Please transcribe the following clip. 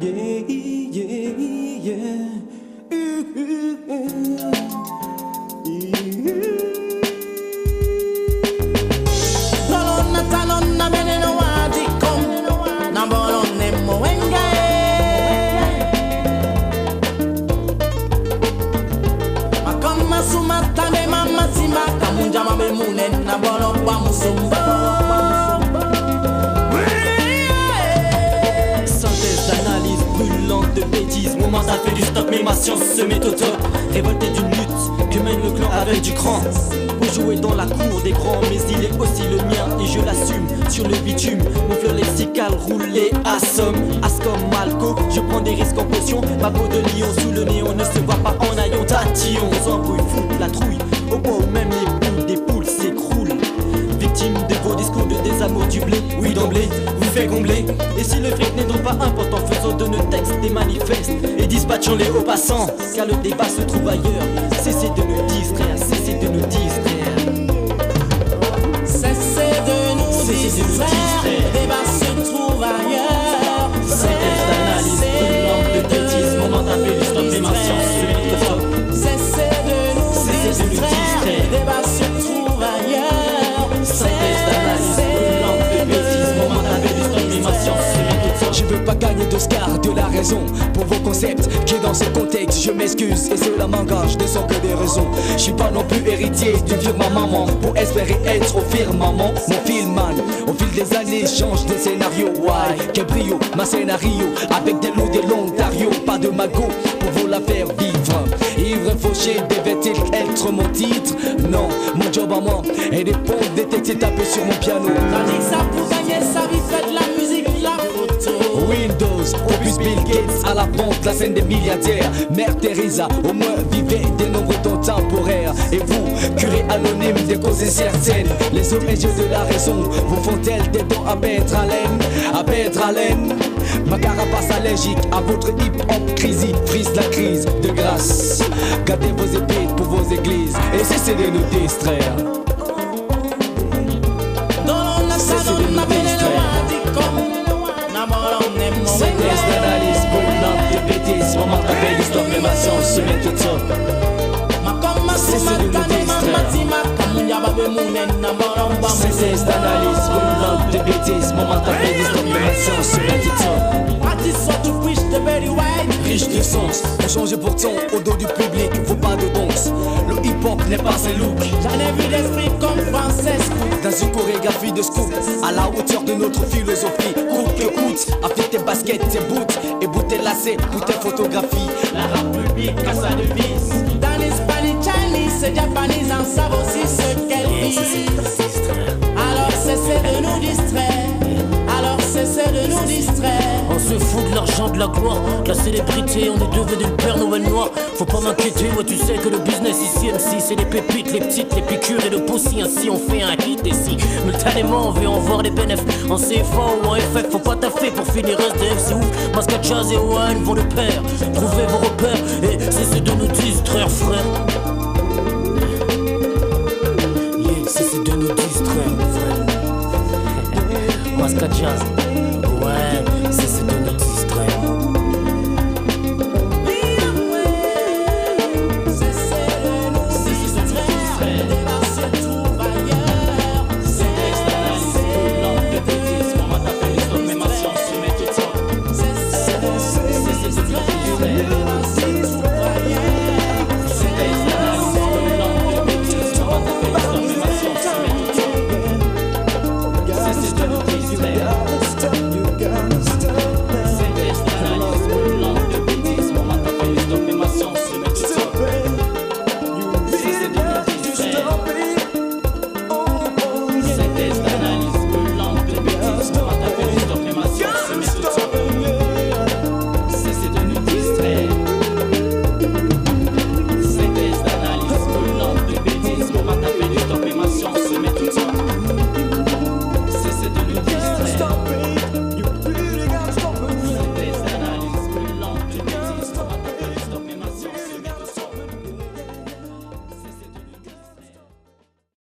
Yeah, yeah, yeah. Talonna meneno wadikom na bolonne moenga makama sumata me mama simaka munjama be munen na bolon wa musumba. Synthèse d'analyse brûlante de bêtises, moment ça fait du stop mais ma science se met au top. Révolté d'une lutte que mène le clan avec du cran. Pour jouer dans la cour des grands, mais il est aussi le mien et je l'assume. Sur le bitume, mon fleur lexical roulé assomme. As comme Malco, je prends des risques en potion. Ma peau de lion sous le néon ne se voit pas en haillons tatillon. S'embrouille, fout la trouille, au point où même les boules des poules s'écroulent. Victime de vos discours de désamour du blé, oui d'emblée, vous fait combler. Et si le fric n'est donc pas important, faisons de nos textes des manifestes et dispatchons-les aux passants. Car le débat se trouve ailleurs, cessez de nous distraire, cessez de nous distraire. Cessez de nous distraire, le débat se trouve ailleurs. Synthèse d'analyse, brûlante de bêtises, moment d'appel du stop et ma science se met au top. Cessez de nous distraire, le débat se trouve ailleurs. Synthèse d'analyse, brûlante de bêtises, moment d'appel du stop et ma science se met au top. Je veux pas gagner d'Oscar, de la raison pour vos concepts qui est dans ce contexte, je m'excuse et cela m'engage, ne sont que des raisons. Je suis pas non plus héritier d'une firme maman pour espérer être au firmament. Mon filman, au fil des années, change de scénario. Why, quel brio, ma scénario, avec des loups de l'Ontario. Pas de magot pour vous la faire vivre. Ivre, fauché, devait-il être mon titre? Non, mon job à moi est de pondre des textes et taper sur mon piano. Tandis que ça pour gagner sa vie, faites la musique, la photo. Windows, Opus Bill Gates à la vente, la scène des milliardaires. Mère Teresa, au moins vivez des nombreux temps temporaires. Et vous, curé anonyme des causes incertaines, les ONG de la raison vous font-elles des dons à perdre haleine? À perdre haleine. Ma carapace allergique à votre hip-hop crazy frise la crise de grâce. Gardez vos épées pour vos églises et cessez de nous distraire. Cessez de nous distraire. Synthèse d'analyse, brûlante de bêtises, moment d'appel, l'histoire de ma science se met au top. Cessez de nous distraire. Synthèse d'analyse, brûlante de bêtises, moment d'appel, l'histoire de ma science se met au top. Riche de sens, on change pourtant au dos du public, faut pas de danse. Le hip-hop n'est pas un look. J'en ai vu l'esprit comme Francesco dans une chorégraphie de scoop, à la hauteur de notre philosophie. Coûte que coûte, affûte tes baskets, tes boots et bout tes lacets, bout tes photographies. La République à sa devise. Dans l'Hispanie, Chinese et Japanese, en savent aussi ce qu'elle vise. Alors cessez de nous distraire. Alors cessez de nous distraire. On se fout de l'argent, de la gloire, de la célébrité, on est devenu le Père Noël noir. Faut pas m'inquiéter, ouais tu sais que le business ici MC c'est les pépites, les petites, les piqûres et le poussi. Ainsi on fait un hit et si multanément on veut en voir les bénéfices en CFA ou en FF, faut pas taffer pour finir SDF, c'est ouf. Masca, Jazz et One vont de pair. Trouvez vos repères et cessez de nous distraire frère. Yeah, cessez de nous distraire frère. Masca, Jazz